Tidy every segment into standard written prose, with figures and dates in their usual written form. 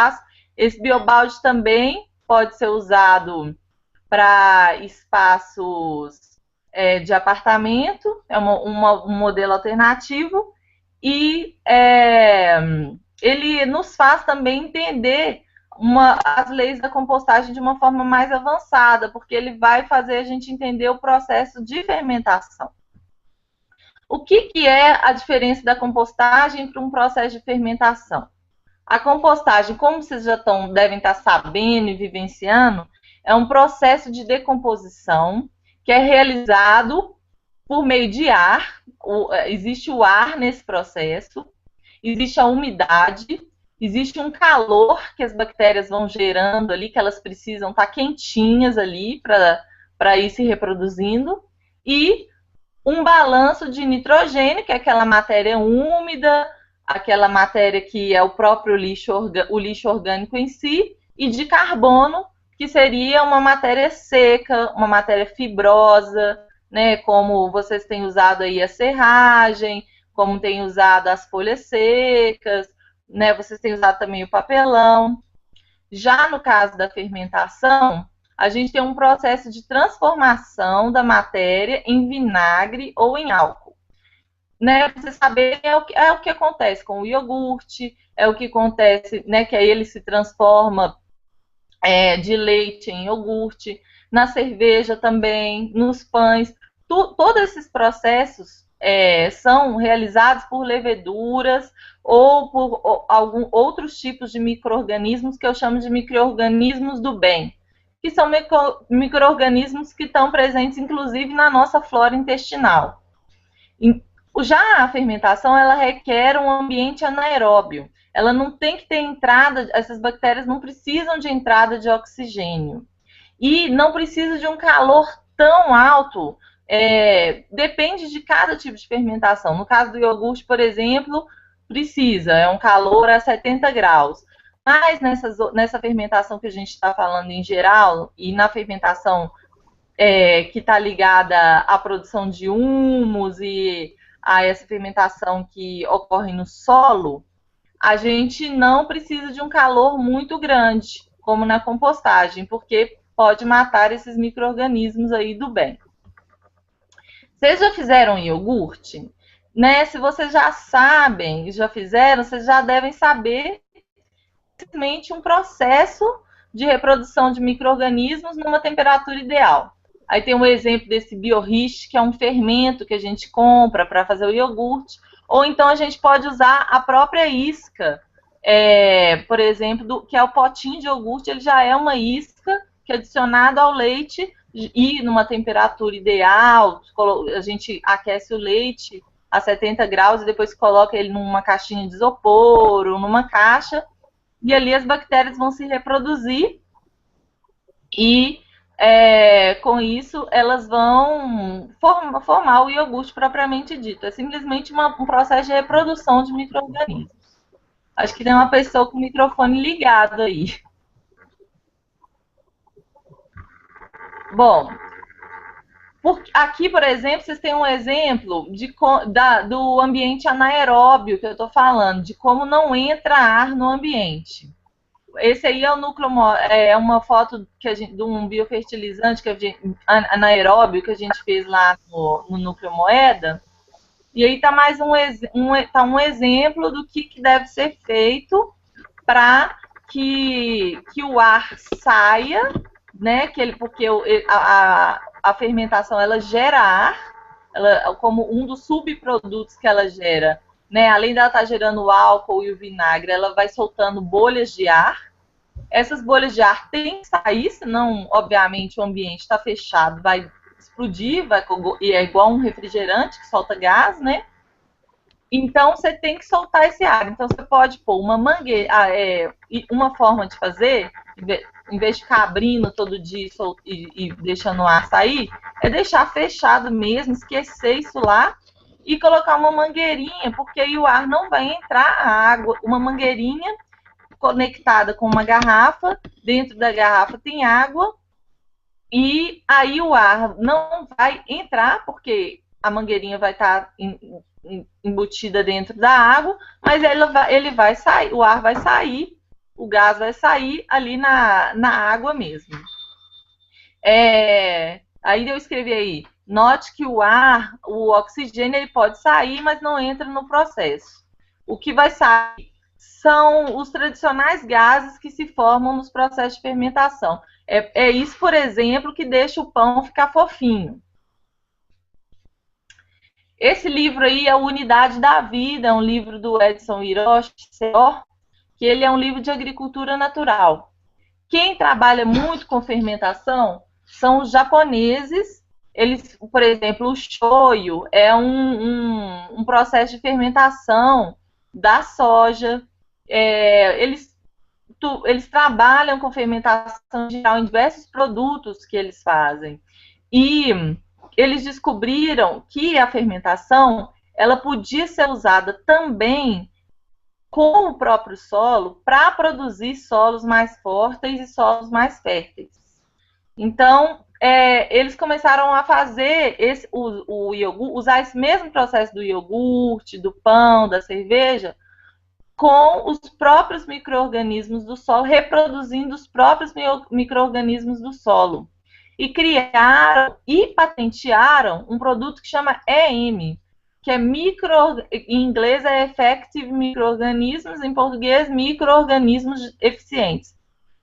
espaço. Esse biobalde também pode ser usado para espaços de apartamento, é um modelo alternativo, e ele nos faz também entender as leis da compostagem de uma forma mais avançada, porque ele vai fazer a gente entender o processo de fermentação. O que é a diferença da compostagem para um processo de fermentação? A compostagem, como vocês já devem estar sabendo e vivenciando, é um processo de decomposição que é realizado por meio de ar. Existe o ar nesse processo, existe a umidade, existe um calor que as bactérias vão gerando ali, que elas precisam estar quentinhas ali para ir se reproduzindo, e um balanço de nitrogênio, que é aquela matéria úmida, aquela matéria que é o próprio lixo orgânico em si, e de carbono, que seria uma matéria seca, uma matéria fibrosa, né, como vocês têm usado aí a serragem, como têm usado as folhas secas, né, vocês têm usado também o papelão. Já no caso da fermentação, a gente tem um processo de transformação da matéria em vinagre ou em álcool. Né, você saber é o que acontece com o iogurte, é o que acontece, né, que aí ele se transforma de leite em iogurte, na cerveja também, nos pães. Todos esses processos são realizados por leveduras ou por outros tipos de micro-organismos que eu chamo de micro-organismos do bem, que são micro-organismos que estão presentes, inclusive, na nossa flora intestinal. Já a fermentação, ela requer um ambiente anaeróbio. Ela não tem que ter entrada, essas bactérias não precisam de entrada de oxigênio. E não precisa de um calor tão alto, depende de cada tipo de fermentação. No caso do iogurte, por exemplo, precisa, é um calor a 70 graus. Mas nessa fermentação que a gente está falando em geral, e na fermentação que está ligada à produção de humus e a essa fermentação que ocorre no solo, a gente não precisa de um calor muito grande, como na compostagem, porque pode matar esses micro-organismos aí do bem. Vocês já fizeram iogurte? Né? Se vocês já sabem, já fizeram, vocês já devem saber simplesmente um processo de reprodução de micro-organismos numa temperatura ideal. Aí tem um exemplo desse biorrist, que é um fermento que a gente compra para fazer o iogurte, ou então a gente pode usar a própria isca, por exemplo, que é o potinho de iogurte, ele já é uma isca que é adicionada ao leite e numa temperatura ideal, a gente aquece o leite a 70 graus e depois coloca ele numa caixinha de isopor ou numa caixa, e ali as bactérias vão se reproduzir e com isso elas vão formar o iogurte propriamente dito. É simplesmente um processo de reprodução de micro-organismos. Acho que tem uma pessoa com o microfone ligado aí. Bom, aqui, por exemplo, vocês têm um exemplo do ambiente anaeróbio que eu estou falando, de como não entra ar no ambiente. Esse aí é o núcleo, é uma foto de um biofertilizante anaeróbio que a gente fez lá no núcleo moeda. E aí está mais um exemplo do que deve ser feito para que o ar saia, né? Porque a fermentação ela gera ar, como um dos subprodutos que ela gera. Né, além dela estar gerando o álcool e o vinagre, ela vai soltando bolhas de ar. Essas bolhas de ar têm que sair, senão, obviamente, o ambiente está fechado, vai explodir, e é igual um refrigerante que solta gás, né? Então, você tem que soltar esse ar. Então, você pode pôr uma mangueira. Uma forma de fazer, em vez de ficar abrindo todo dia e deixando o ar sair, é deixar fechado mesmo, esquecer isso lá, e colocar uma mangueirinha, porque aí o ar não vai entrar, a água, uma mangueirinha conectada com uma garrafa, dentro da garrafa tem água, e aí o ar não vai entrar, porque a mangueirinha vai estar embutida dentro da água, mas ele vai sair, o ar vai sair, o gás vai sair ali na água mesmo. Aí eu escrevi aí, note que o oxigênio, ele pode sair, mas não entra no processo. O que vai sair são os tradicionais gases que se formam nos processos de fermentação. É isso, por exemplo, que deixa o pão ficar fofinho. Esse livro aí é o Unidade da Vida, é um livro do Edson Hiroshi, que ele é um livro de agricultura natural. Quem trabalha muito com fermentação são os japoneses. Eles, por exemplo, o shoyu é um processo de fermentação da soja. Eles trabalham com fermentação geral em diversos produtos que eles fazem. E eles descobriram que a fermentação ela podia ser usada também com o próprio solo para produzir solos mais fortes e solos mais férteis. Então, eles começaram a fazer o iogurte, usar esse mesmo processo do iogurte, do pão, da cerveja, com os próprios micro-organismos do solo, reproduzindo os próprios micro-organismos do solo. E criaram e patentearam um produto que chama EM, que é em inglês é Effective Microorganisms, em português, micro-organismos eficientes.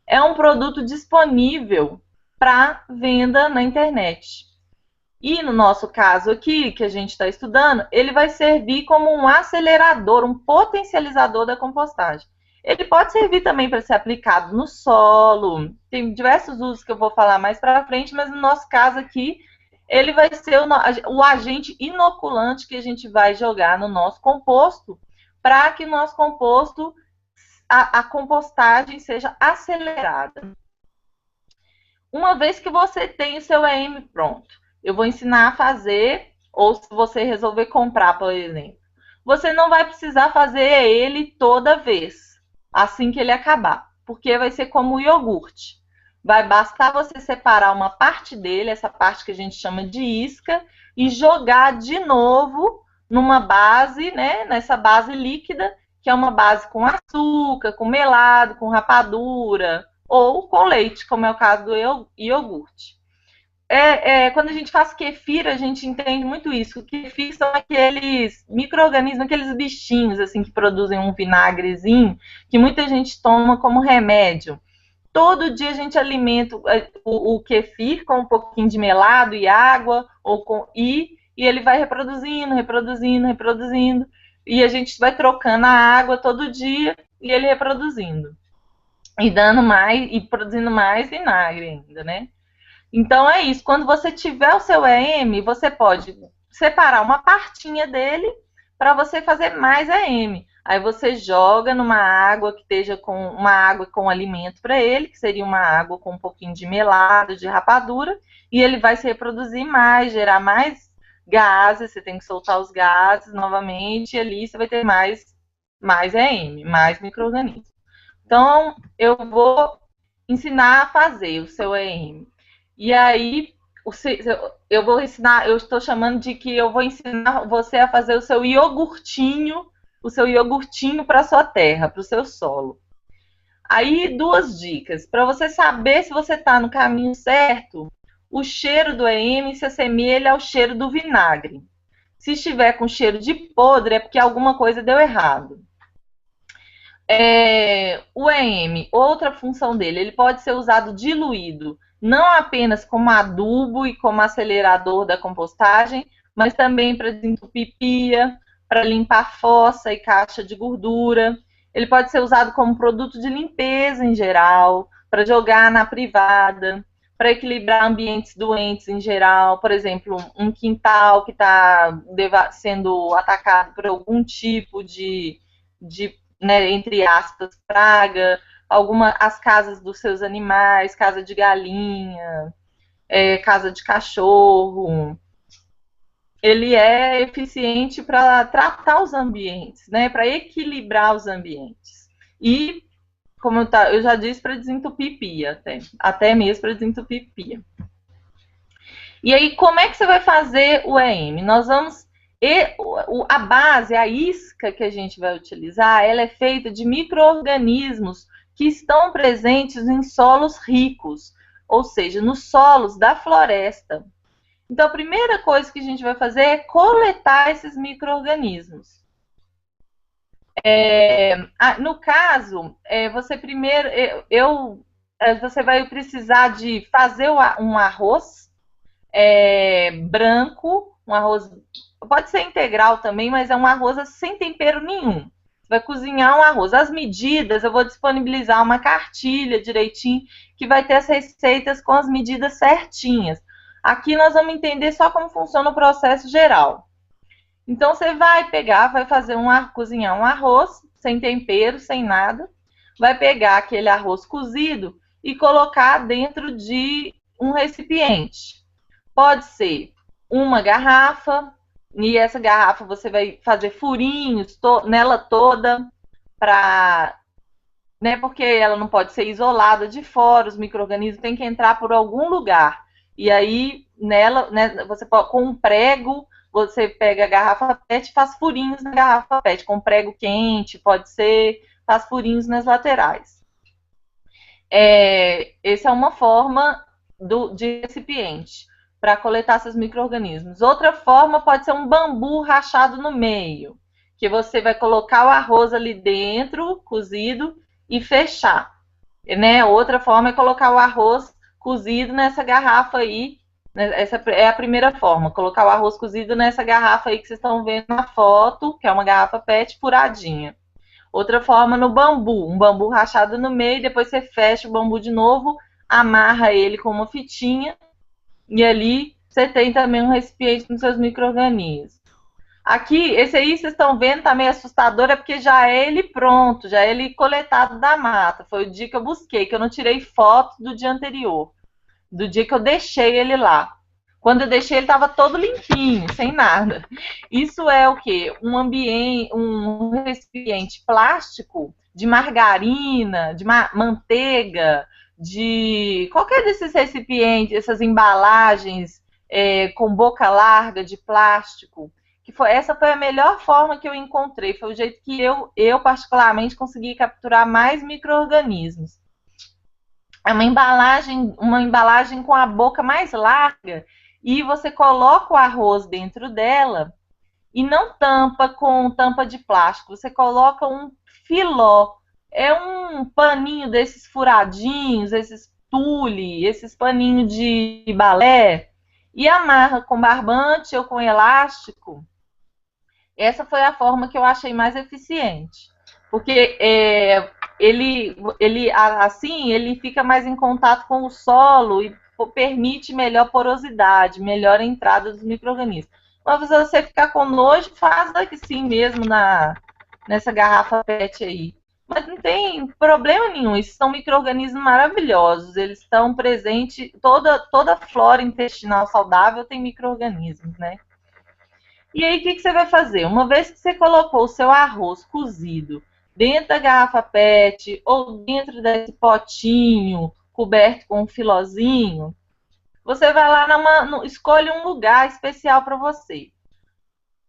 É um produto disponível para venda na internet. E no nosso caso aqui, que a gente está estudando, ele vai servir como um acelerador, um potencializador da compostagem. Ele pode servir também para ser aplicado no solo, tem diversos usos que eu vou falar mais para frente, mas no nosso caso aqui, ele vai ser o agente inoculante que a gente vai jogar no nosso composto, para que o nosso composto, a compostagem seja acelerada. Uma vez que você tem o seu EM pronto, eu vou ensinar a fazer, ou se você resolver comprar, por exemplo, você não vai precisar fazer ele toda vez, assim que ele acabar, porque vai ser como o iogurte. Vai bastar você separar uma parte dele, essa parte que a gente chama de isca, e jogar de novo numa base, né, nessa base líquida, que é uma base com açúcar, com melado, com rapadura, ou com leite, como é o caso do iogurte. Quando a gente faz kefir, a gente entende muito isso. O kefir são aqueles micro-organismos, aqueles bichinhos assim, que produzem um vinagrezinho, que muita gente toma como remédio. Todo dia a gente alimenta o kefir com um pouquinho de melado e água, e ele vai reproduzindo, reproduzindo, reproduzindo. E a gente vai trocando a água todo dia e ele reproduzindo. E dando mais, e produzindo mais vinagre ainda, né? Então é isso. Quando você tiver o seu EM, você pode separar uma partinha dele para você fazer mais EM. Aí você joga numa água que esteja com uma água com alimento para ele, que seria uma água com um pouquinho de melado, de rapadura, e ele vai se reproduzir mais, gerar mais gases, você tem que soltar os gases novamente, e ali você vai ter mais EM, mais micro-organismos. Então, eu vou ensinar a fazer o seu EM. E aí, eu vou ensinar, eu estou chamando de que eu vou ensinar você a fazer o seu iogurtinho para a sua terra, para o seu solo. Aí, duas dicas. Para você saber se você está no caminho certo, o cheiro do EM se assemelha ao cheiro do vinagre. Se estiver com cheiro de podre, é porque alguma coisa deu errado. O EM, outra função dele, ele pode ser usado diluído, não apenas como adubo e como acelerador da compostagem, mas também para desentupir pia, para limpar fossa e caixa de gordura. Ele pode ser usado como produto de limpeza em geral, para jogar na privada, para equilibrar ambientes doentes em geral. Por exemplo, um quintal que está sendo atacado por algum tipo de né, entre aspas, praga, as casas dos seus animais, casa de galinha, casa de cachorro. Ele é eficiente para tratar os ambientes, né, para equilibrar os ambientes. E, como eu já disse, para desentupir pia, até mesmo para desentupir pia. E aí, como é que você vai fazer o EM? Nós vamos... a base, a isca que a gente vai utilizar, ela é feita de micro-organismos que estão presentes em solos ricos, ou seja, nos solos da floresta. Então, a primeira coisa que a gente vai fazer é coletar esses micro-organismos. No caso, você primeiro, você vai precisar de fazer um arroz branco, um arroz, pode ser integral também, mas é um arroz sem tempero nenhum. Você vai cozinhar um arroz. As medidas, eu vou disponibilizar uma cartilha direitinho, que vai ter as receitas com as medidas certinhas. Aqui nós vamos entender só como funciona o processo geral. Então você vai pegar, vai cozinhar um arroz sem tempero, sem nada. Vai pegar aquele arroz cozido e colocar dentro de um recipiente. Pode ser uma garrafa, e essa garrafa você vai fazer furinhos nela toda, porque ela não pode ser isolada de fora, os micro-organismos têm que entrar por algum lugar. E aí, nela, né, você pode, com um prego, você pega a garrafa PET e faz furinhos na garrafa PET, com prego quente, pode ser, faz furinhos nas laterais. Essa é uma forma de recipiente para coletar esses micro-organismos. Outra forma pode ser um bambu rachado no meio, que você vai colocar o arroz ali dentro, cozido, e fechar. Né? Outra forma é colocar o arroz cozido nessa garrafa aí. Essa é a primeira forma, colocar o arroz cozido nessa garrafa aí que vocês estão vendo na foto, que é uma garrafa PET furadinha. Outra forma no bambu, um bambu rachado no meio, depois você fecha o bambu de novo, amarra ele com uma fitinha, e ali você tem também um recipiente com seus micro-organismos. Aqui, esse aí vocês estão vendo, tá meio assustador, é porque já é ele pronto, já é ele coletado da mata. Foi o dia que eu busquei, que eu não tirei foto do dia anterior, do dia que eu deixei ele lá. Quando eu deixei, ele estava todo limpinho, sem nada. Isso é o quê? Um recipiente plástico de margarina, de manteiga, de qualquer desses recipientes, essas embalagens com boca larga de plástico. Essa foi a melhor forma que eu encontrei, foi o jeito que eu particularmente consegui capturar mais micro-organismos. É uma embalagem com a boca mais larga, e você coloca o arroz dentro dela e não tampa com tampa de plástico, você coloca um filó, é um paninho desses furadinhos, esses tule, esses paninhos de balé, e amarra com barbante ou com elástico. Essa foi a forma que eu achei mais eficiente, porque assim ele fica mais em contato com o solo e permite melhor porosidade, melhor entrada dos micro-organismos. Mas se você ficar com nojo, faz assim mesmo nessa garrafa PET aí. Mas não tem problema nenhum, esses são micro-organismos maravilhosos, eles estão presentes, toda flora intestinal saudável tem micro-organismos, né? E aí, o que você vai fazer? Uma vez que você colocou o seu arroz cozido dentro da garrafa PET ou dentro desse potinho coberto com um filozinho, você vai lá, escolhe um lugar especial para você.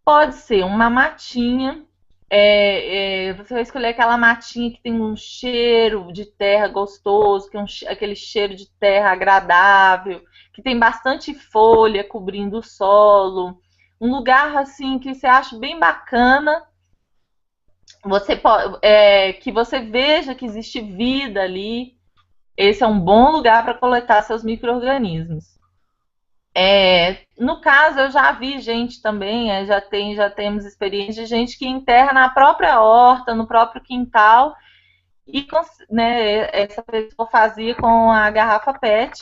Pode ser uma matinha, você vai escolher aquela matinha que tem um cheiro de terra gostoso, que é aquele cheiro de terra agradável, que tem bastante folha cobrindo o solo. Um lugar assim que você acha bem bacana, que você veja que existe vida ali. Esse é um bom lugar para coletar seus micro-organismos. No caso, eu já vi gente também, já temos experiência de gente que enterra na própria horta, no próprio quintal, e né, essa pessoa fazia com a garrafa PET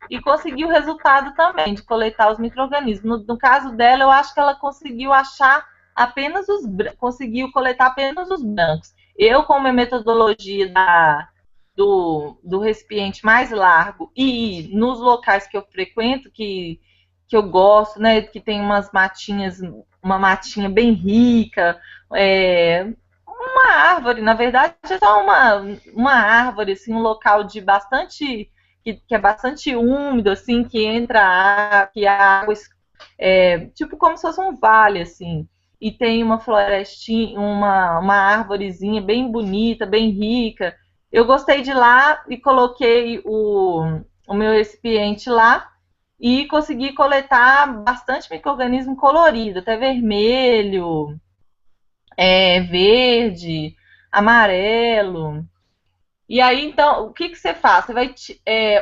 e conseguiu o resultado também de coletar os micro-organismos. No caso dela, eu acho que ela conseguiu conseguiu coletar apenas os brancos. Eu, com a minha metodologia do recipiente mais largo e nos locais que eu frequento, que eu gosto, né, que tem umas matinhas, uma matinha bem rica, uma árvore, na verdade é só uma árvore, assim, um local de bastante, que é bastante úmido, assim, que a água, tipo como se fosse um vale, assim, e tem uma florestinha, uma árvorezinha bem bonita, bem rica, Eu gostei de ir lá e coloquei o meu recipiente lá e consegui coletar bastante micro-organismo colorido, até vermelho, verde, amarelo. E aí, então, o que, que você faz? Você vai,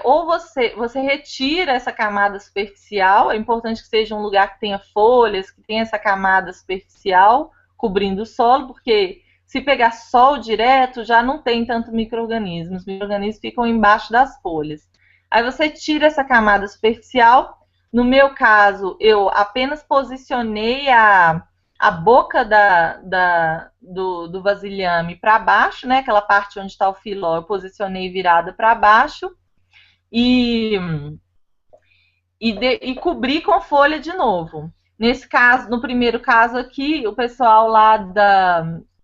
ou você retira essa camada superficial, é importante que seja um lugar que tenha folhas, que tenha essa camada superficial cobrindo o solo, porque se pegar sol direto, já não tem tanto micro-organismo, os micro-organismos ficam embaixo das folhas. Aí você tira essa camada superficial, no meu caso, eu apenas posicionei a boca do vasilhame para baixo, né? Aquela parte onde está o filó, eu posicionei virada para baixo e, e cobri com folha de novo. Nesse caso, no primeiro caso aqui, o pessoal lá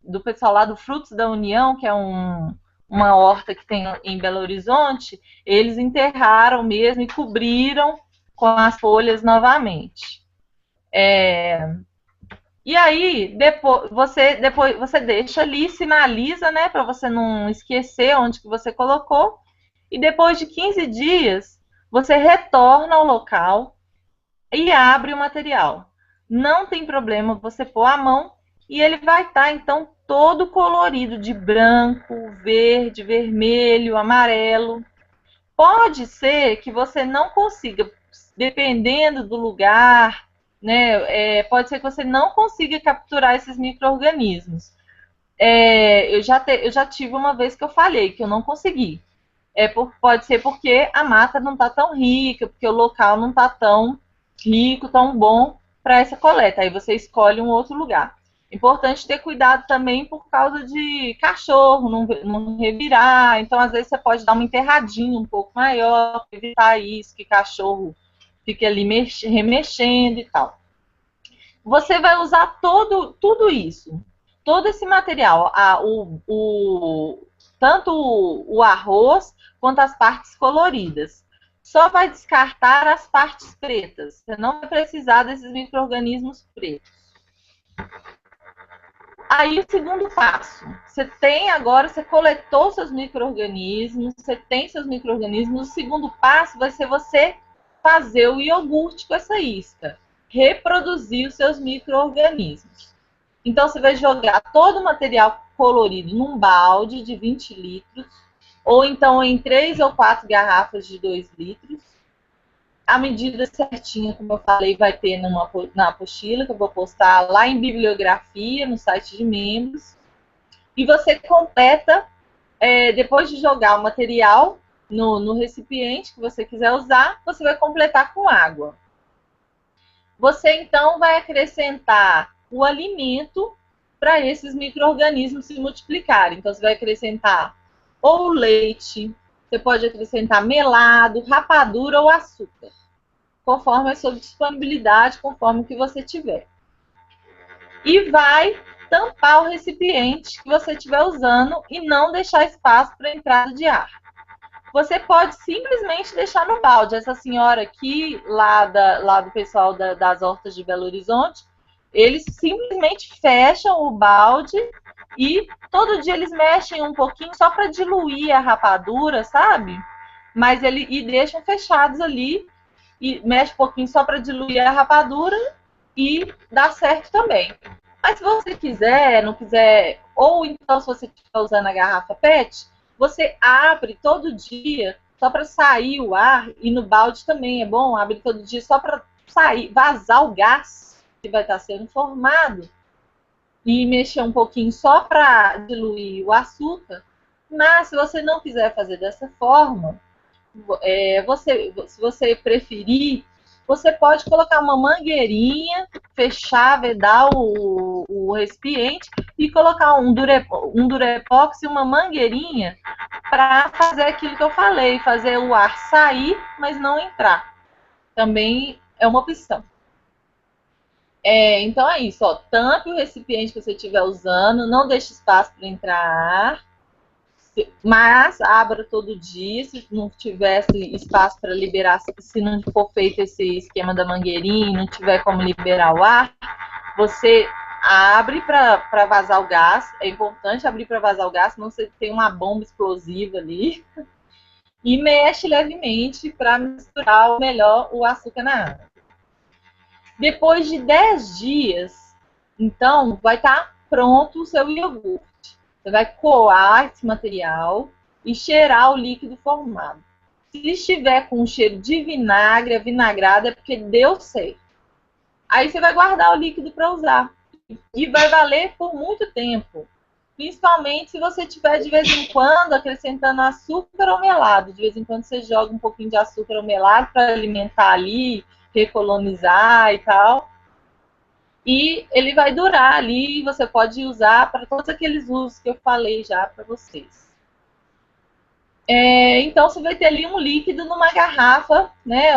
do pessoal lá do Frutos da União, que é uma horta que tem em Belo Horizonte, eles enterraram mesmo e cobriram com as folhas novamente. E aí, depois você deixa ali, sinaliza, né, para você não esquecer onde que você colocou. E depois de 15 dias, você retorna ao local e abre o material. Não tem problema você pôr a mão e ele vai estar, então, todo colorido de branco, verde, vermelho, amarelo. Pode ser que você não consiga, dependendo do lugar, né? Pode ser que você não consiga capturar esses micro-organismos. Eu já tive uma vez que eu falhei, que eu não consegui. Pode ser porque a mata não está tão rica, porque o local não está tão rico, tão bom para essa coleta. Aí você escolhe um outro lugar. Importante ter cuidado também por causa de cachorro, não revirar. Então, às vezes, você pode dar uma enterradinha um pouco maior, evitar isso, que cachorro fique ali remexendo e tal. Você vai usar tudo isso, todo esse material, tanto o arroz quanto as partes coloridas. Só vai descartar as partes pretas. Você não vai precisar desses micro-organismos pretos. Aí o segundo passo, você coletou seus micro-organismos, você tem seus micro-organismos, o segundo passo vai ser você fazer o iogurte com essa isca, reproduzir os seus micro-organismos. Então você vai jogar todo o material colorido num balde de 20 litros, ou então em 3 ou 4 garrafas de 2 litros. A medida certinha, como eu falei, vai ter na apostila, que eu vou postar lá em bibliografia, no site de membros. E você completa, depois de jogar o material no recipiente que você quiser usar, você vai completar com água. Você, então, vai acrescentar o alimento para esses micro-organismos se multiplicarem. Então, você vai acrescentar ou leite, você pode acrescentar melado, rapadura ou açúcar, conforme a sua disponibilidade, conforme o que você tiver. E vai tampar o recipiente que você estiver usando e não deixar espaço para entrada de ar. Você pode simplesmente deixar no balde. Essa senhora aqui, lá do pessoal das hortas de Belo Horizonte, eles simplesmente fecham o balde e todo dia eles mexem um pouquinho só para diluir a rapadura, sabe? E deixam fechados ali e mexe um pouquinho só para diluir a rapadura e dá certo também. Mas se você quiser, não quiser, ou então se você estiver usando a garrafa PET, você abre todo dia só para sair o ar, e no balde também é bom, abre todo dia só para sair, vazar o gás que vai estar sendo formado e mexer um pouquinho só para diluir o açúcar. Mas se você não quiser fazer dessa forma, se você preferir, você pode colocar uma mangueirinha, fechar, vedar o recipiente e colocar um durepox e uma mangueirinha para fazer aquilo que eu falei, fazer o ar sair, mas não entrar. Também é uma opção. Então é isso, ó, tampe o recipiente que você estiver usando, não deixe espaço para entrar ar, mas abra todo dia. Se não tivesse espaço para liberar, se não for feito esse esquema da mangueirinha, não tiver como liberar o ar, você abre para vazar o gás. É importante abrir para vazar o gás, senão você tem uma bomba explosiva ali. E mexe levemente para misturar melhor o açúcar na água. Depois de 10 dias, então, vai estar pronto o seu iogurte. Você vai coar esse material e cheirar o líquido formado. Se estiver com um cheiro de vinagre, avinagrado, é porque deu certo. Aí você vai guardar o líquido para usar. E vai valer por muito tempo. Principalmente se você tiver de vez em quando acrescentando açúcar ou melado. De vez em quando você joga um pouquinho de açúcar ou melado para alimentar ali, recolonizar e tal. E ele vai durar ali, você pode usar para todos aqueles usos que eu falei já para vocês. Então você vai ter ali um líquido numa garrafa, né?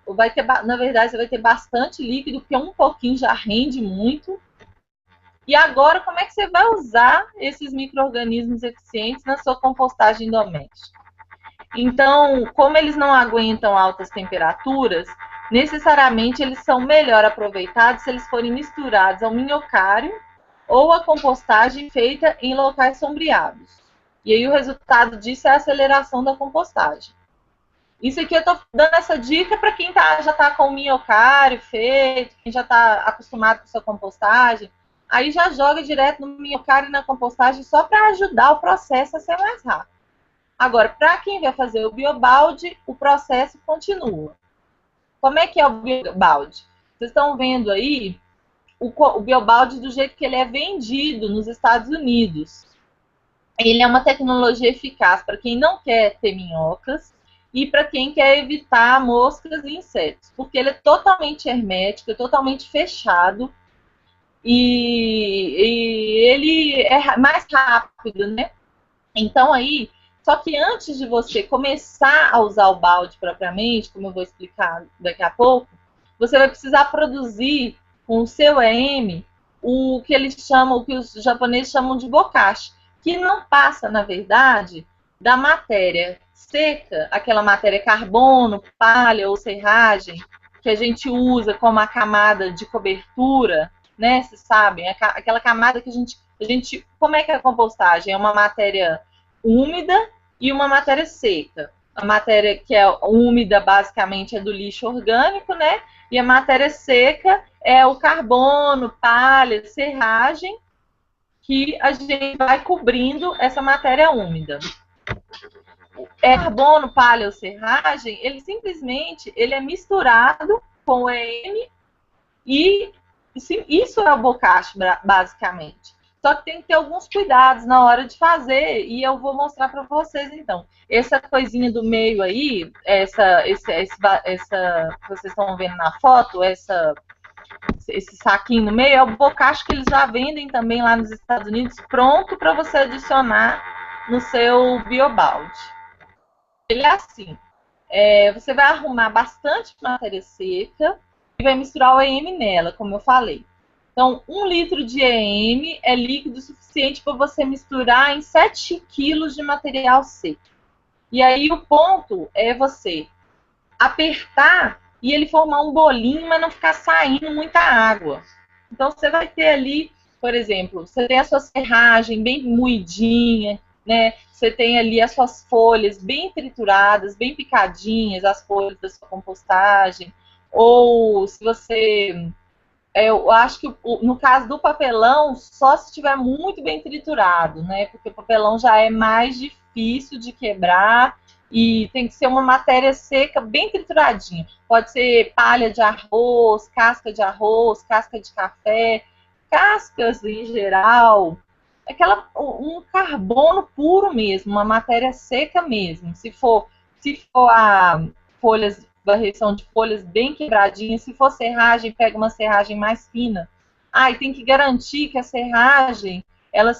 Vai ter, na verdade, você vai ter bastante líquido, porque um pouquinho já rende muito. E agora, como é que você vai usar esses micro-organismos eficientes na sua compostagem doméstica? Então, como eles não aguentam altas temperaturas, necessariamente eles são melhor aproveitados se eles forem misturados ao minhocário ou a compostagem feita em locais sombreados. E aí o resultado disso é a aceleração da compostagem. Isso aqui eu estou dando essa dica para quem já está com o minhocário feito, quem já está acostumado com sua compostagem. Aí já joga direto no minhocário e na compostagem só para ajudar o processo a ser mais rápido. Agora, para quem vai fazer o biobalde, o processo continua. Como é que é o biobalde? Vocês estão vendo aí o biobalde do jeito que ele é vendido nos Estados Unidos. Ele é uma tecnologia eficaz para quem não quer ter minhocas e para quem quer evitar moscas e insetos, porque ele é totalmente hermético, é totalmente fechado e ele é mais rápido, né? Então aí, só que antes de você começar a usar o balde propriamente, como eu vou explicar daqui a pouco, você vai precisar produzir com o seu EM o que eles chamam, o que os japoneses chamam de bokashi, que não passa, na verdade, da matéria seca, aquela matéria carbono, palha ou serragem, que a gente usa como a camada de cobertura, né? Vocês sabem, aquela camada que a gente. Como é que é a compostagem? É uma matéria úmida e uma matéria seca. A matéria que é úmida, basicamente, é do lixo orgânico, né? E a matéria seca é o carbono, palha, serragem, que a gente vai cobrindo essa matéria úmida. Carbono, palha ou serragem, ele simplesmente ele é misturado com o EM e isso é o bokashi, basicamente. Só que tem que ter alguns cuidados na hora de fazer e eu vou mostrar para vocês então. Essa coisinha do meio aí, essa que vocês estão vendo na foto, esse saquinho no meio, é o bokashi que eles já vendem também lá nos Estados Unidos, pronto para você adicionar no seu biobalde. Ele é assim, você vai arrumar bastante matéria seca e vai misturar o EM nela, como eu falei. Então, 1 litro de EM é líquido suficiente para você misturar em 7 quilos de material seco. E aí o ponto é você apertar e ele formar um bolinho, mas não ficar saindo muita água. Então, você vai ter ali, por exemplo, você tem a sua serragem bem moidinha, né? Você tem ali as suas folhas bem trituradas, bem picadinhas, as folhas da sua compostagem. Ou se você... eu acho que no caso do papelão, só se estiver muito bem triturado, né? Porque o papelão já é mais difícil de quebrar e tem que ser uma matéria seca bem trituradinha. Pode ser palha de arroz, casca de café, cascas em geral. Um carbono puro mesmo, uma matéria seca mesmo. Se for a folhas, varreção de folhas bem quebradinhas, se for serragem, pega uma serragem mais fina. E tem que garantir que a serragem ela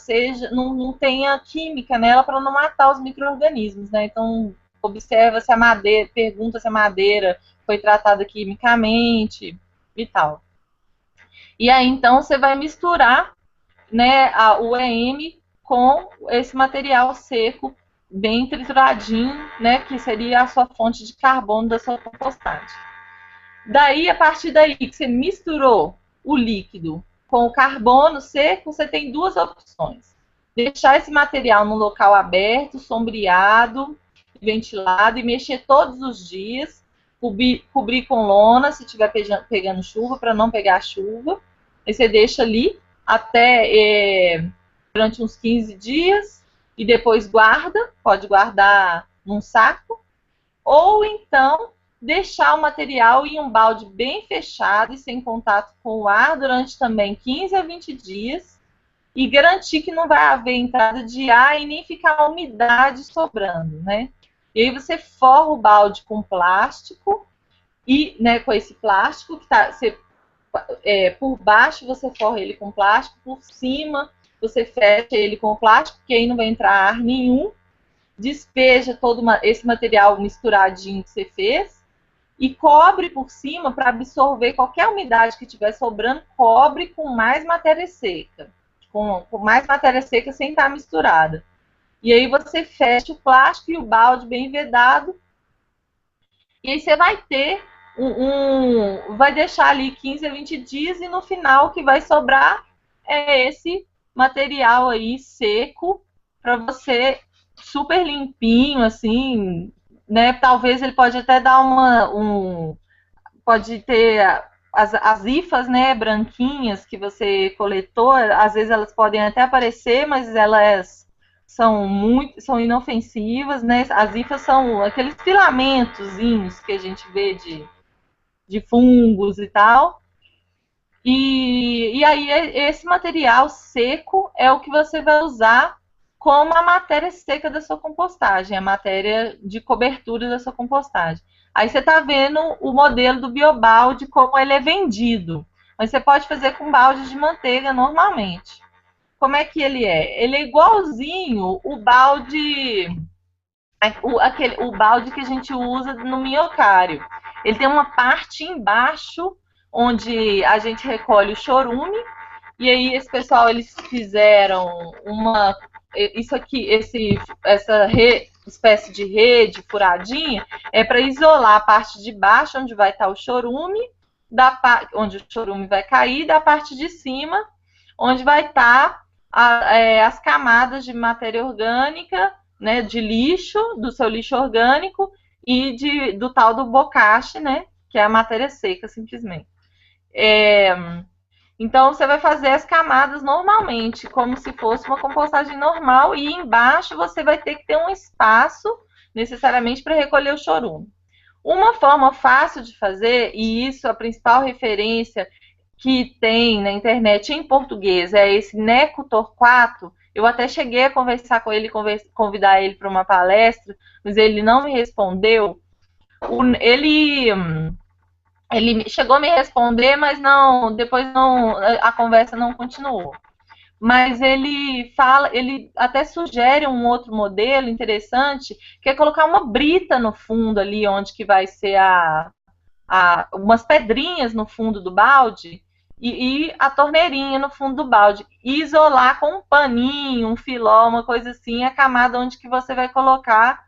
não tenha química nela para não matar os micro-organismos, né? Então, observa se a madeira, pergunta se a madeira foi tratada quimicamente e tal. E aí, então, você vai misturar, né, o EM com esse material seco bem trituradinho, né, que seria a sua fonte de carbono da sua compostagem. Daí, a partir daí que você misturou o líquido com o carbono seco, você tem duas opções. Deixar esse material num local aberto, sombreado, ventilado e mexer todos os dias, cobrir com lona se estiver pegando chuva, para não pegar chuva. Aí você deixa ali até durante uns 15 dias e depois guarda, pode guardar num saco, ou então deixar o material em um balde bem fechado e sem contato com o ar durante também 15 a 20 dias e garantir que não vai haver entrada de ar e nem ficar a umidade sobrando, né? E aí você forra o balde com plástico e, né, com esse plástico que tá, por baixo você forra ele com plástico, por cima você fecha ele com plástico, que aí não vai entrar ar nenhum, despeja todo esse material misturadinho que você fez e cobre por cima para absorver qualquer umidade que estiver sobrando, cobre com mais matéria seca, com mais matéria seca sem estar misturada. E aí você fecha o plástico e o balde bem vedado, e aí você vai ter vai deixar ali 15 a 20 dias e no final o que vai sobrar é esse material aí seco para você, super limpinho, assim, né? Talvez ele pode até dar pode ter as hifas, né, branquinhas que você coletou, às vezes elas podem até aparecer, mas elas são inofensivas, né? As hifas são aqueles filamentozinhos que a gente vê de fungos e tal. E aí esse material seco é o que você vai usar como a matéria seca da sua compostagem, a matéria de cobertura da sua compostagem. Aí você está vendo o modelo do biobalde, como ele é vendido. Mas você pode fazer com balde de manteiga normalmente. Como é que ele é? Ele é igualzinho o balde, o balde que a gente usa no minhocário. Ele tem uma parte embaixo onde a gente recolhe o chorume, e aí esse pessoal, eles fizeram isso aqui, essa espécie de rede furadinha, é para isolar a parte de baixo, onde vai estar o chorume, onde o chorume vai cair, da parte de cima, onde vai estar as camadas de matéria orgânica, né, de lixo, do seu lixo orgânico, e do tal do bocache, né, que é a matéria seca, simplesmente. Então, você vai fazer as camadas normalmente, como se fosse uma compostagem normal, e embaixo você vai ter que ter um espaço, necessariamente, para recolher o chorume. Uma forma fácil de fazer, e isso a principal referência que tem na internet em português é esse Neco Torquato. Eu até cheguei a conversar com ele, convidar ele para uma palestra, mas ele não me respondeu. Ele chegou a me responder, mas depois a conversa não continuou. Mas ele até sugere um outro modelo interessante, que é colocar uma brita no fundo ali, onde que vai ser umas pedrinhas no fundo do balde e a torneirinha no fundo do balde. E isolar com um paninho, um filó, uma coisa assim, a camada onde que você vai colocar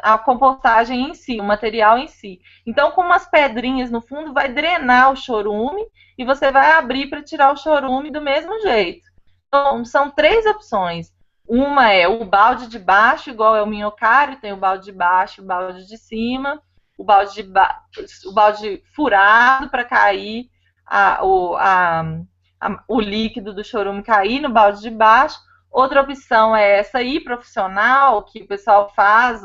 a compostagem em si, o material em si. Então, com umas pedrinhas no fundo, vai drenar o chorume e você vai abrir para tirar o chorume do mesmo jeito. Então, são 3 opções. Uma é o balde de baixo, igual é o minhocário, tem o balde de baixo, o balde de cima, o balde furado para cair o líquido do chorume cair no balde de baixo. Outra opção é essa aí, profissional, que o pessoal faz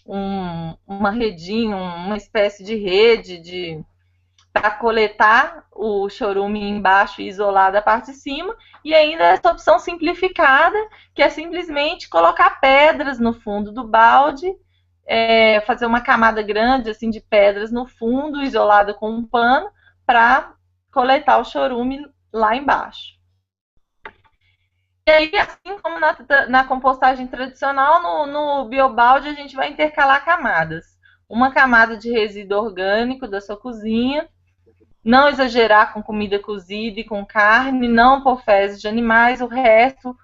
uma redinha, uma espécie de rede para coletar o chorume embaixo e isolar da parte de cima. E ainda essa opção simplificada, que é simplesmente colocar pedras no fundo do balde, fazer uma camada grande assim de pedras no fundo, isolada com um pano, para coletar o chorume lá embaixo. E aí, assim como na compostagem tradicional, no biobalde a gente vai intercalar camadas. Uma camada de resíduo orgânico da sua cozinha, não exagerar com comida cozida e com carne, não pôr fezes de animais, o resto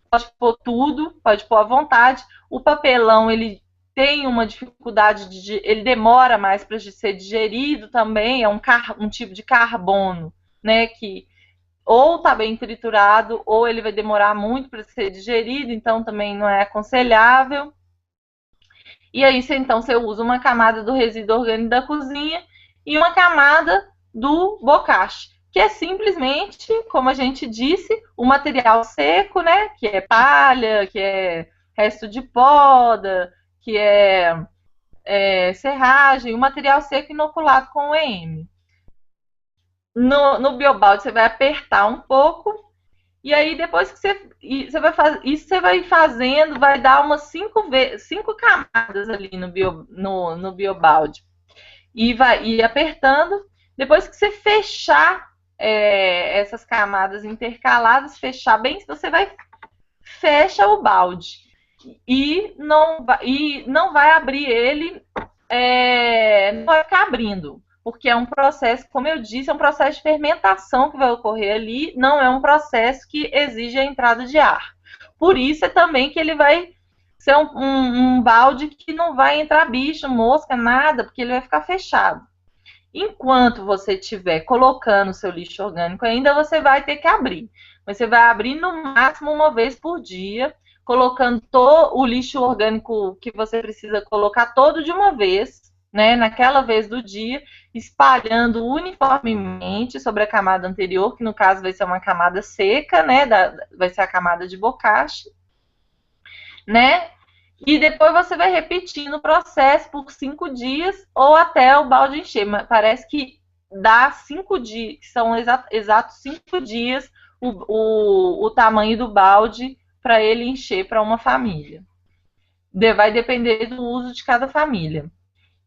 pode pôr tudo, pode pôr à vontade. O papelão, ele tem uma dificuldade ele demora mais para ser digerido também, é um tipo de carbono, né, que ou está bem triturado, ou ele vai demorar muito para ser digerido, então também não é aconselhável. E aí então você usa uma camada do resíduo orgânico da cozinha e uma camada do bocashi, que é simplesmente, como a gente disse, o material seco, né? Que é palha, que é resto de poda, que é serragem, o material seco inoculado com o EM. No biobalde você vai apertar um pouco e aí depois que você vai fazer isso, você vai fazendo, vai dar umas 5 camadas ali no biobalde. E vai ir apertando. Depois que você fechar essas camadas intercaladas, fechar bem, você vai fecha o balde. E não vai abrir ele, não vai ficar abrindo, porque é um processo, como eu disse, é um processo de fermentação que vai ocorrer ali, não é um processo que exige a entrada de ar. Por isso é também que ele vai ser um balde que não vai entrar bicho, mosca, nada, porque ele vai ficar fechado. Enquanto você estiver colocando o seu lixo orgânico ainda, você vai ter que abrir. Mas você vai abrir no máximo uma vez por dia, colocando o lixo orgânico que você precisa colocar todo de uma vez, né, naquela vez do dia, espalhando uniformemente sobre a camada anterior, que no caso vai ser uma camada seca, né, vai ser a camada de bocashi, né? E depois você vai repetindo o processo por 5 dias ou até o balde encher. Mas parece que dá 5 dias, que são exatos 5 dias o tamanho do balde para ele encher para uma família. Vai depender do uso de cada família.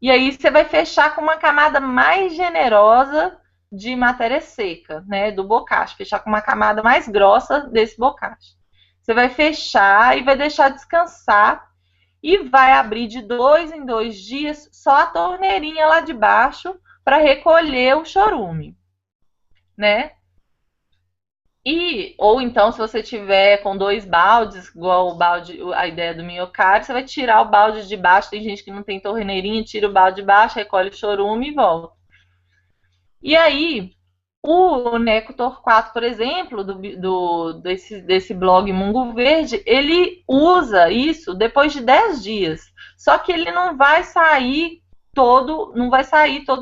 E aí você vai fechar com uma camada mais generosa de matéria seca, né, do bocashi. Fechar com uma camada mais grossa desse bocashi. Você vai fechar e vai deixar descansar e vai abrir de 2 em 2 dias só a torneirinha lá de baixo para recolher o chorume, né? Ou então, se você tiver com 2 baldes, igual o balde, a ideia do minhocário, você vai tirar o balde de baixo. Tem gente que não tem torneirinha, tira o balde de baixo, recolhe o chorume e volta. E aí, o Neco Torquato, por exemplo, desse blog Mungo Verde, ele usa isso depois de 10 dias. Só que ele não vai sair todo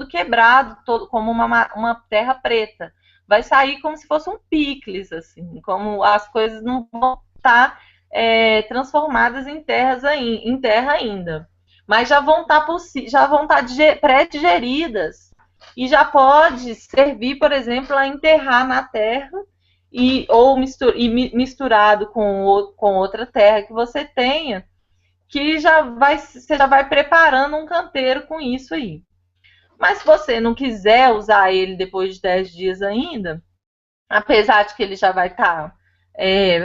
quebrado, todo como uma terra preta. Vai sair como se fosse um picles, assim, como as coisas não vão estar transformadas em terra ainda. Mas já vão estar pré-digeridas e já pode servir, por exemplo, a enterrar na terra ou misturado com outra terra que você tenha, que você já vai preparando um canteiro com isso aí. Mas se você não quiser usar ele depois de 10 dias ainda, apesar de que ele já vai estar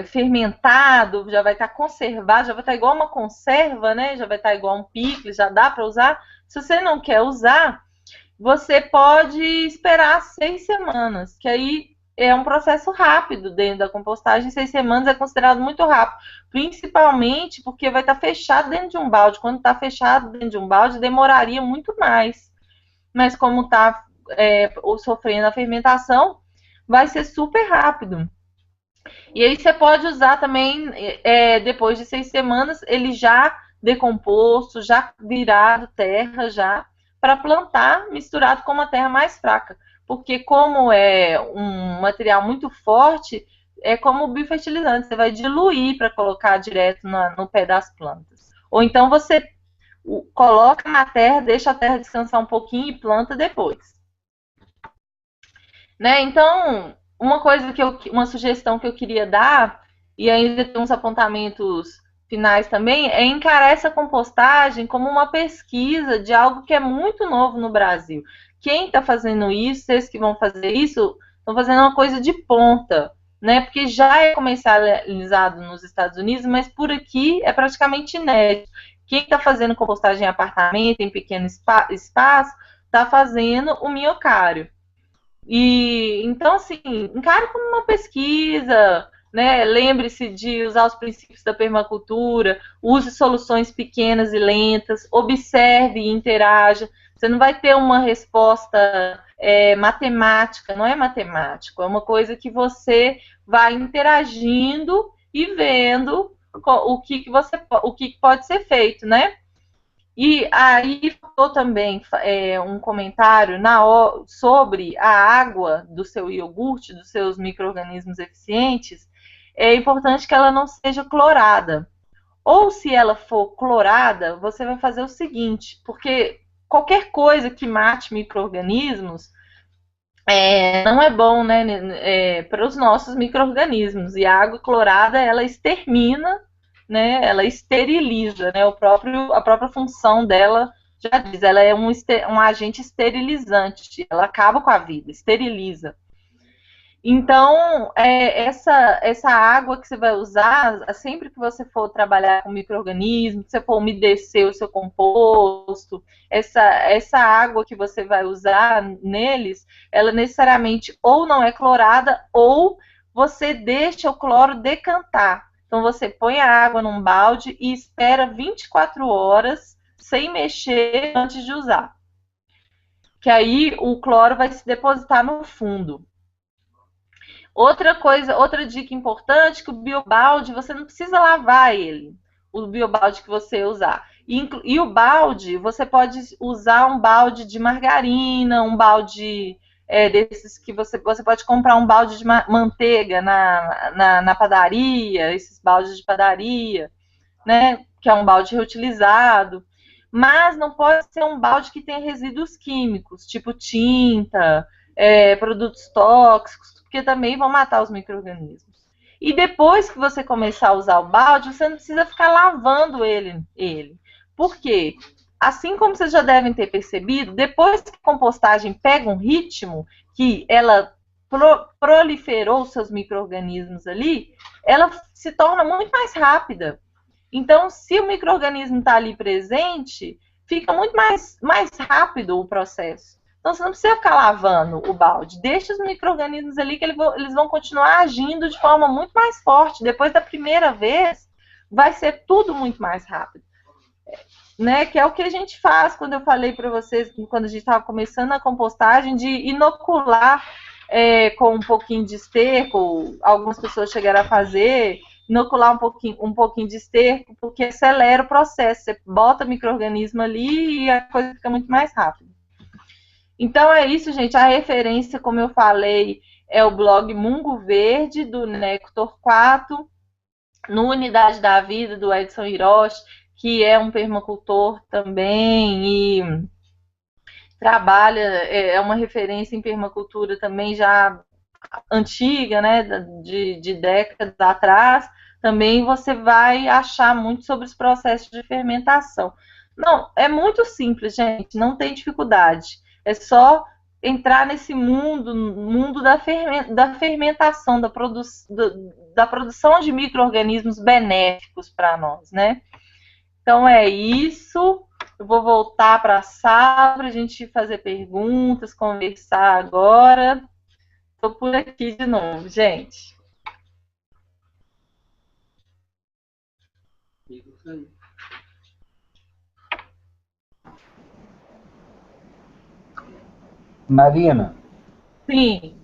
fermentado, já vai estar conservado, já vai estar igual uma conserva, né? Já vai estar igual um picles, já dá para usar. Se você não quer usar, você pode esperar 6 semanas, que aí é um processo rápido dentro da compostagem. 6 semanas é considerado muito rápido, principalmente porque vai estar fechado dentro de um balde. Quando está fechado dentro de um balde, demoraria muito mais. Mas como está sofrendo a fermentação, vai ser super rápido. E aí você pode usar também, depois de 6 semanas, ele já decomposto, já virado terra, já para plantar misturado com uma terra mais fraca. Porque como é um material muito forte, é como biofertilizante, você vai diluir para colocar direto no pé das plantas. Ou então você coloca na terra, deixa a terra descansar um pouquinho e planta depois. Né? Então, uma sugestão que eu queria dar, e ainda tem uns apontamentos finais também, é encarar essa compostagem como uma pesquisa de algo que é muito novo no Brasil. Quem está fazendo isso, vocês que vão fazer isso, estão fazendo uma coisa de ponta, né? Porque já é comercializado nos Estados Unidos, mas por aqui é praticamente inédito. Quem está fazendo compostagem em apartamento, em pequeno espaço, está fazendo o minhocário. E então, assim, encare como uma pesquisa, né? Lembre-se de usar os princípios da permacultura, use soluções pequenas e lentas, observe e interaja. Você não vai ter uma resposta matemática, não é matemático, é uma coisa que você vai interagindo e vendo o que pode ser feito, né? E aí falou também um comentário sobre a água do seu iogurte, dos seus micro-organismos eficientes. É importante que ela não seja clorada. Ou se ela for clorada, você vai fazer o seguinte, porque qualquer coisa que mate micro-organismos não é bom, né, para os nossos micro-organismos. E a água clorada, ela extermina, né, ela esteriliza, né, a própria função dela já diz, ela é um agente esterilizante, ela acaba com a vida, esteriliza. Então, essa água que você vai usar, sempre que você for trabalhar com micro-organismos, que você for umedecer o seu composto, essa água que você vai usar neles, ela necessariamente ou não é clorada, ou você deixa o cloro decantar. Então, você põe a água num balde e espera 24 horas sem mexer antes de usar. Que aí o cloro vai se depositar no fundo. Outra dica importante, que o biobalde, você não precisa lavar ele, o biobalde que você usar. E o balde, você pode usar um balde de margarina, um balde desses que você pode comprar um balde de manteiga na padaria, esses baldes de padaria, né? Que é um balde reutilizado. Mas não pode ser um balde que tenha resíduos químicos, tipo tinta, produtos tóxicos, porque também vão matar os micro-organismos. E depois que você começar a usar o balde, você não precisa ficar lavando ele. Por quê? Assim como vocês já devem ter percebido, depois que a compostagem pega um ritmo, que ela proliferou os seus micro-organismos ali, ela se torna muito mais rápida. Então, se o micro-organismo está ali presente, fica muito mais rápido o processo. Então, você não precisa ficar lavando o balde. Deixa os micro-organismos ali que eles vão continuar agindo de forma muito mais forte. Depois da primeira vez, vai ser tudo muito mais rápido. Né? Que é o que a gente faz quando eu falei para vocês, quando a gente estava começando a compostagem, de inocular com um pouquinho de esterco. Algumas pessoas chegaram a fazer, inocular um pouquinho de esterco, porque acelera o processo. Você bota micro-organismo ali e a coisa fica muito mais rápida. Então é isso, gente. A referência, como eu falei, é o blog Mungo Verde, do Neco Torquato, no Unidade da Vida, do Edson Hiroshi, que é um permacultor também e trabalha, é uma referência em permacultura também já antiga, né, de décadas atrás. Também você vai achar muito sobre os processos de fermentação. Não, é muito simples, gente, não tem dificuldade. É só entrar nesse mundo da fermentação, da produção de micro-organismos benéficos para nós, né? Então é isso. Eu vou voltar para a sala para a gente fazer perguntas, conversar agora. Estou por aqui de novo, gente. Marina, Sim.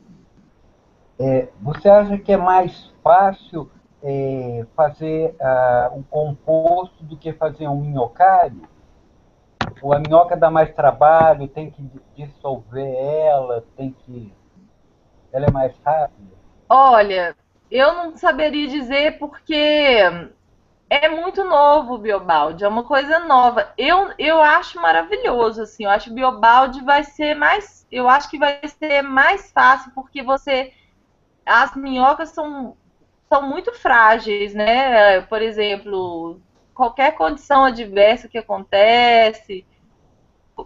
você acha que é mais fácil fazer um composto do que fazer um minhocário? Ou a minhoca dá mais trabalho, tem que dissolver ela, ela é mais rápida? Olha, eu não saberia dizer porque é muito novo o Biobaldi, é uma coisa nova. Eu acho maravilhoso, assim, eu acho que o Biobaldi vai ser mais, eu acho que vai ser mais fácil porque as minhocas são muito frágeis, né? Por exemplo, qualquer condição adversa que acontece,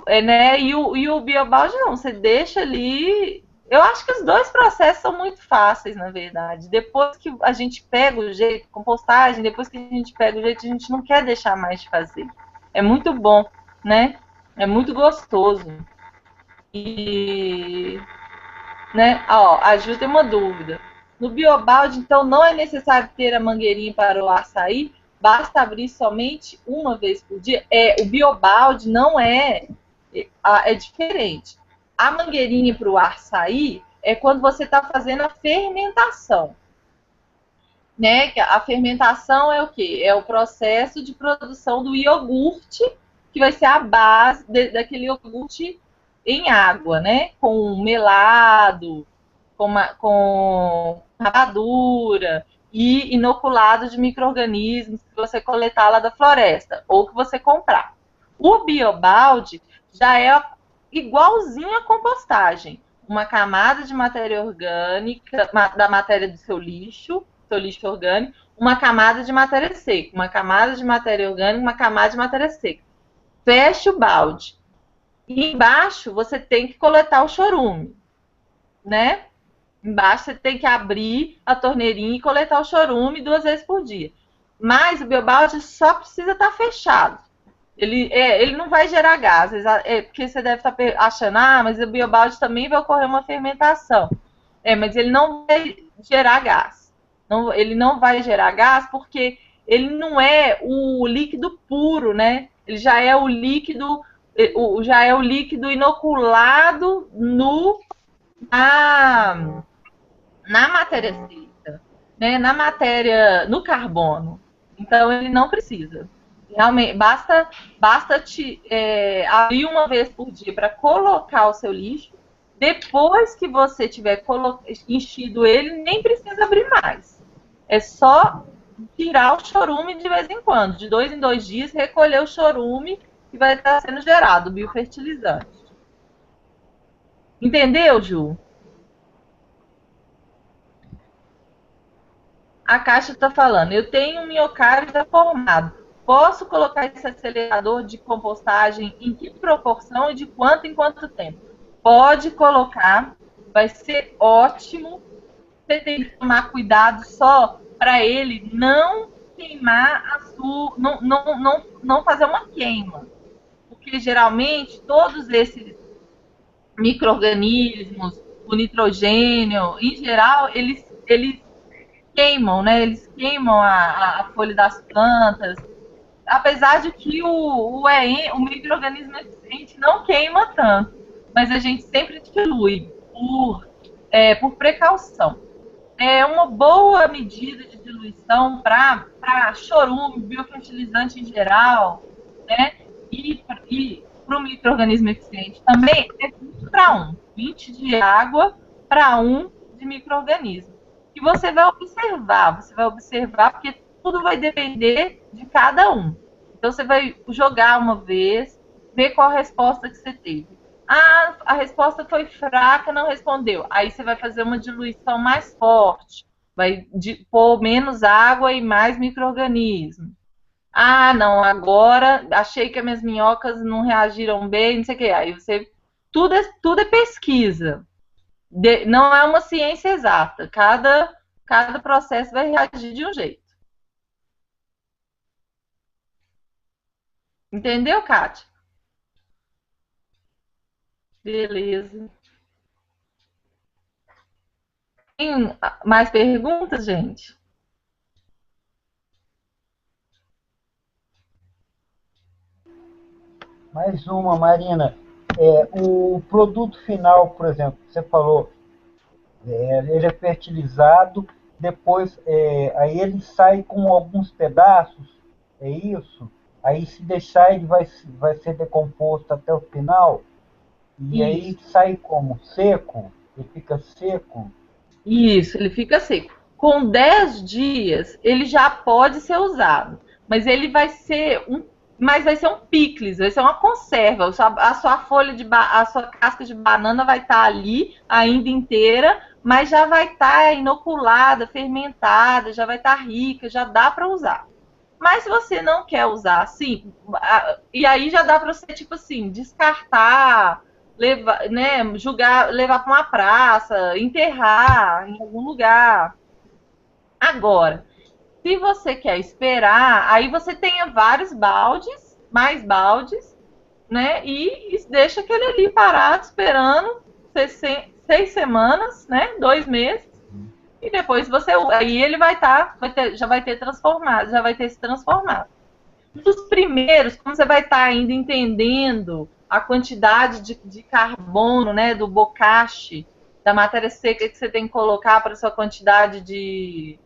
né? E o biobalde não, você deixa ali. Eu acho que os dois processos são muito fáceis, na verdade. Depois que a gente pega o jeito, compostagem, depois que a gente pega o jeito, a gente não quer deixar mais de fazer. É muito bom, né? É muito gostoso. E, né? Ó, a Ju tem uma dúvida. No biobalde, então, não é necessário ter a mangueirinha para o ar sair, basta abrir somente uma vez por dia. O biobalde não é diferente. A mangueirinha para o ar sair é quando você está fazendo a fermentação. Né? A fermentação é o quê? É o processo de produção do iogurte, que vai ser a base daquele iogurte em água, né? Com melado, com rapadura e inoculado de micro-organismos que você coletar lá da floresta ou que você comprar. O biobalde já é igualzinho à compostagem. Uma camada de matéria orgânica, da matéria do seu lixo orgânico, uma camada de matéria seca, uma camada de matéria orgânica, uma camada de matéria seca. Fecha o balde. E embaixo você tem que coletar o chorume, né? Embaixo você tem que abrir a torneirinha e coletar o chorume 2 vezes por dia. Mas o biobalde só precisa estar fechado. Ele não vai gerar gases, porque você deve estar achando, mas o biobalde também vai ocorrer uma fermentação. Mas ele não vai gerar gás. Não, ele não vai gerar gás porque ele não é o líquido puro, né? Ele já é o líquido, inoculado na matéria seca, né? No carbono. Então ele não precisa. Realmente, basta abrir uma vez por dia para colocar o seu lixo. Depois que você tiver enchido ele, nem precisa abrir mais. É só tirar o chorume de vez em quando. De 2 em 2 dias, recolher o chorume que vai estar sendo gerado, o biofertilizante. Entendeu, Ju? A Caixa está falando, eu tenho um miocárdio já formado. Posso colocar esse acelerador de compostagem em que proporção e de quanto em quanto tempo? Pode colocar, vai ser ótimo. Você tem que tomar cuidado só para ele não queimar a sua, não fazer uma queima. Porque geralmente todos esses micro-organismos, o nitrogênio, em geral, eles queimam, né? Eles queimam a folha das plantas. Apesar de que o micro-organismo eficiente não queima tanto, mas a gente sempre dilui por precaução. É uma boa medida de diluição para chorume, biofertilizante em geral, né? E para o micro-organismo eficiente também é 20 para 1. 20 de água para 1 de micro-organismo. E você vai observar, porque tudo vai depender de cada um. Então você vai jogar uma vez, ver qual a resposta que você teve. A resposta foi fraca, não respondeu. Aí você vai fazer uma diluição mais forte, vai pôr menos água e mais micro-organismo. Não, agora achei que as minhas minhocas não reagiram bem, não sei o que. Aí você. Tudo é pesquisa. Não é uma ciência exata. Cada processo vai reagir de um jeito. Entendeu, Kátia? Beleza. Tem mais perguntas, gente? Mais uma, Marina. O produto final, por exemplo, você falou, ele é fertilizado, depois aí ele sai com alguns pedaços, é isso? Aí se deixar ele vai ser decomposto até o final, e aí sai como? Seco? Ele fica seco? Isso, ele fica seco. Com 10 dias, ele já pode ser usado, mas ele vai ser um picles, vai ser uma conserva. A sua casca de banana vai estar ali ainda inteira, mas já vai estar inoculada, fermentada, já vai estar rica, já dá para usar. Mas se você não quer usar assim, e aí já dá para você, tipo assim, descartar, levar para uma praça, enterrar em algum lugar. Agora, se você quer esperar, aí você tenha vários baldes, mais baldes, né? E deixa aquele ali parado esperando 6 semanas, né? 2 meses. e depois você, aí ele vai estar, já vai ter transformado, já vai ter se transformado. Nos primeiros, como você vai estar ainda entendendo a quantidade de carbono, né, do bocache, da matéria seca que você tem que colocar para sua quantidade de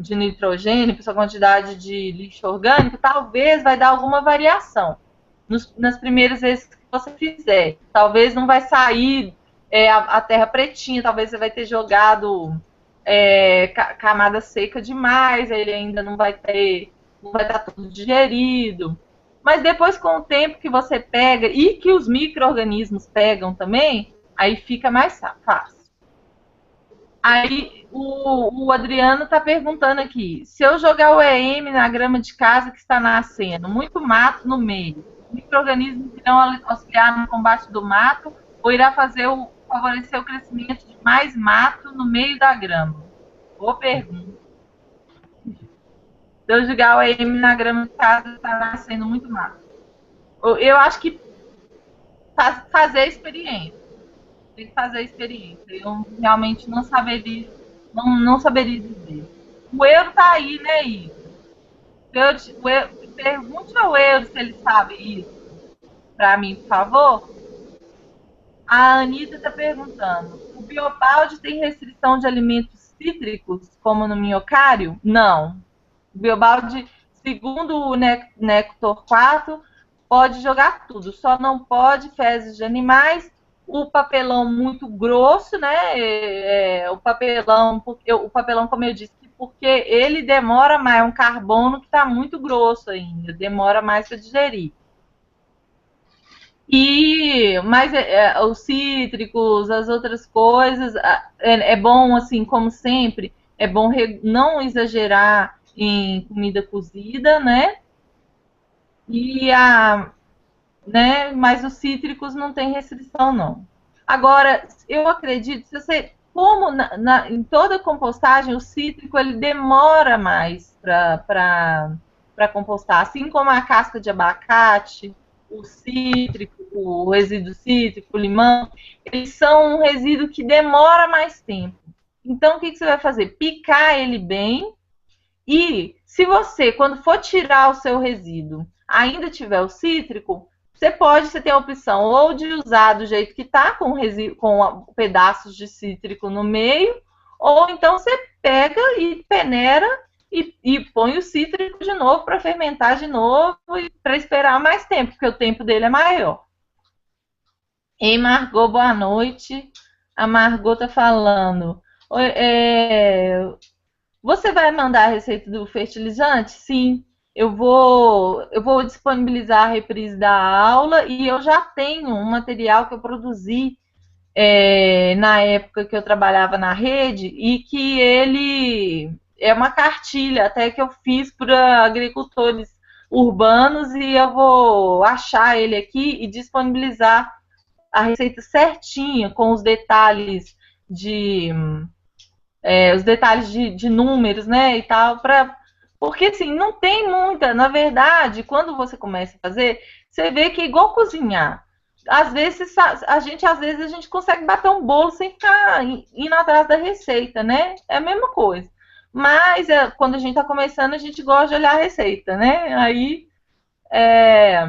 nitrogênio, para sua quantidade de lixo orgânico, talvez vai dar alguma variação nas primeiras vezes que você fizer. Talvez não vai sair a terra pretinha, talvez você vai ter jogado camada seca demais, ele ainda não vai estar tudo digerido. Mas depois, com o tempo que você pega e que os micro-organismos pegam também, aí fica mais fácil. Aí o Adriano está perguntando aqui: se eu jogar o EM na grama de casa que está nascendo, muito mato no meio, micro-organismos irão auxiliar no combate do mato ou irá favorecer o crescimento de mais mato no meio da grama? Boa pergunta. Se eu jogar o EM na grama de casa está nascendo muito mato. Eu acho que fazer a experiência. Tem que fazer a experiência. Eu realmente não saberia dizer. O euro tá aí, né, Isa? Pergunte ao euro se ele sabe isso. Para mim, por favor. A Anitta está perguntando: o biobalde tem restrição de alimentos cítricos, como no minhocário? Não. O biobalde, segundo o Nector 4, pode jogar tudo, só não pode fezes de animais, o papelão muito grosso, né? O papelão, como eu disse, porque ele demora mais, é um carbono que está muito grosso ainda, demora mais para digerir. Mas os cítricos, as outras coisas, é bom, assim, como sempre, é bom não exagerar em comida cozida, né? E mas os cítricos não tem restrição, não. Agora, eu acredito, se você, como em toda compostagem, o cítrico ele demora mais para compostar, assim como a casca de abacate, o cítrico, o resíduo cítrico, o limão, eles são um resíduo que demora mais tempo. Então, o que você vai fazer? Picar ele bem e se você, quando for tirar o seu resíduo, ainda tiver o cítrico, você tem a opção ou de usar do jeito que está, com pedaços de cítrico no meio, ou então você pega e peneira e põe o cítrico de novo para fermentar de novo e para esperar mais tempo, porque o tempo dele é maior. Ei, Margot, boa noite. A Margot tá falando. Você vai mandar a receita do fertilizante? Sim. Eu vou disponibilizar a reprise da aula e eu já tenho um material que eu produzi na época que eu trabalhava na rede e que ele é uma cartilha até que eu fiz para agricultores urbanos e eu vou achar ele aqui e disponibilizar a receita certinha com de os detalhes de números, né, e tal, porque assim, não tem muita, na verdade, quando você começa a fazer, você vê que é igual cozinhar. Às vezes a gente consegue bater um bolo sem ficar indo atrás da receita, né? É a mesma coisa. Mas quando a gente está começando, a gente gosta de olhar a receita, né? Aí é,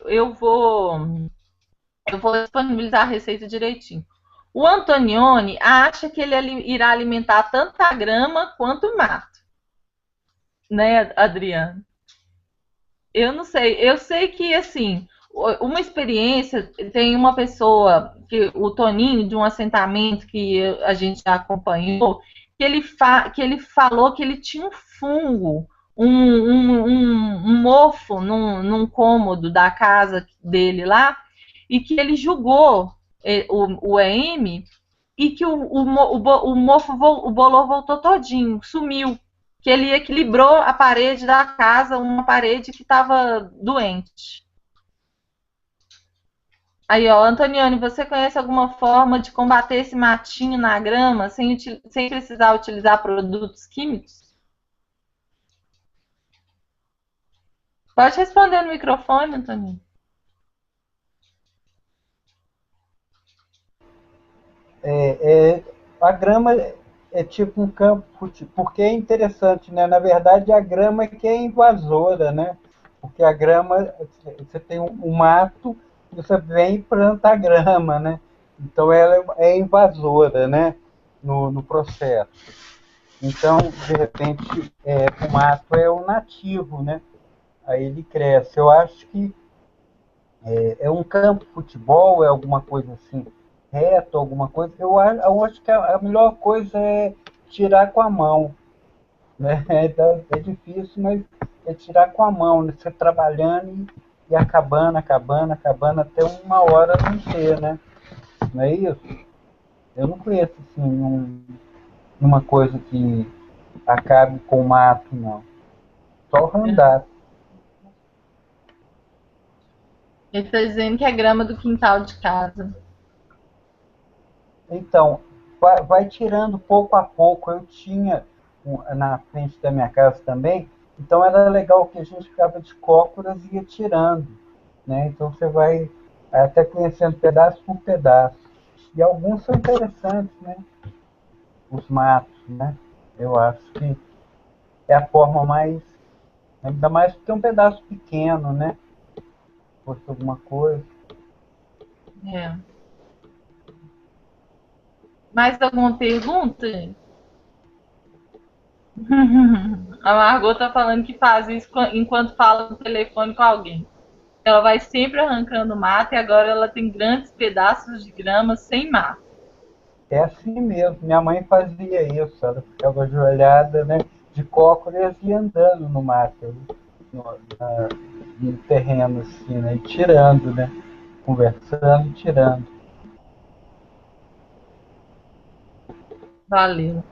eu vou eu vou disponibilizar a receita direitinho. O Antonioni acha que ele irá alimentar tanto a grama quanto o mato, né, Adriano? Eu não sei. Eu sei que, assim, uma experiência, tem uma pessoa, o Toninho, de um assentamento que a gente já acompanhou, que ele falou que ele tinha um fungo, um mofo num cômodo da casa dele lá, e que ele julgou o EM e que o mofo, o bolor voltou todinho, sumiu. Que ele equilibrou a parede da casa, uma parede que estava doente. Aí, ó, Antoniane, você conhece alguma forma de combater esse matinho na grama sem precisar utilizar produtos químicos? Pode responder no microfone, Antoniane. A grama é tipo um campo, porque é interessante, né? Na verdade, a grama que é invasora, né? Porque a grama, você tem um mato, você vem e planta a grama, né? Então ela é invasora, né? No processo. Então, de repente, o mato é o nativo, né? Aí ele cresce. Eu acho que é um campo de futebol, é alguma coisa assim, reto, alguma coisa. Eu acho que a melhor coisa é tirar com a mão, né? É difícil, mas é tirar com a mão, né? Você trabalhando e acabando, acabando, acabando, até uma hora não ter, né? Não é isso? Eu não conheço, assim, uma coisa que acabe com o mato, não. Só andar. Ele está dizendo que é grama do quintal de casa. Então, vai tirando pouco a pouco. Eu tinha na frente da minha casa também, então era legal que a gente ficava de cócoras e ia tirando, né? Então você vai até conhecendo pedaço por pedaço. E alguns são interessantes, né? Os matos, né? Eu acho que é a forma mais, ainda mais porque é um pedaço pequeno, né? Se fosse alguma coisa. É. Mais alguma pergunta? A Margot tá falando que faz isso enquanto fala no telefone com alguém. Ela vai sempre arrancando mato e agora ela tem grandes pedaços de grama sem mato. É assim mesmo. Minha mãe fazia isso. Ela ficava ajoelhada, né, de cócoras e andando no mato, no, no terreno, assim, né, e tirando, né, conversando e tirando. Valeu.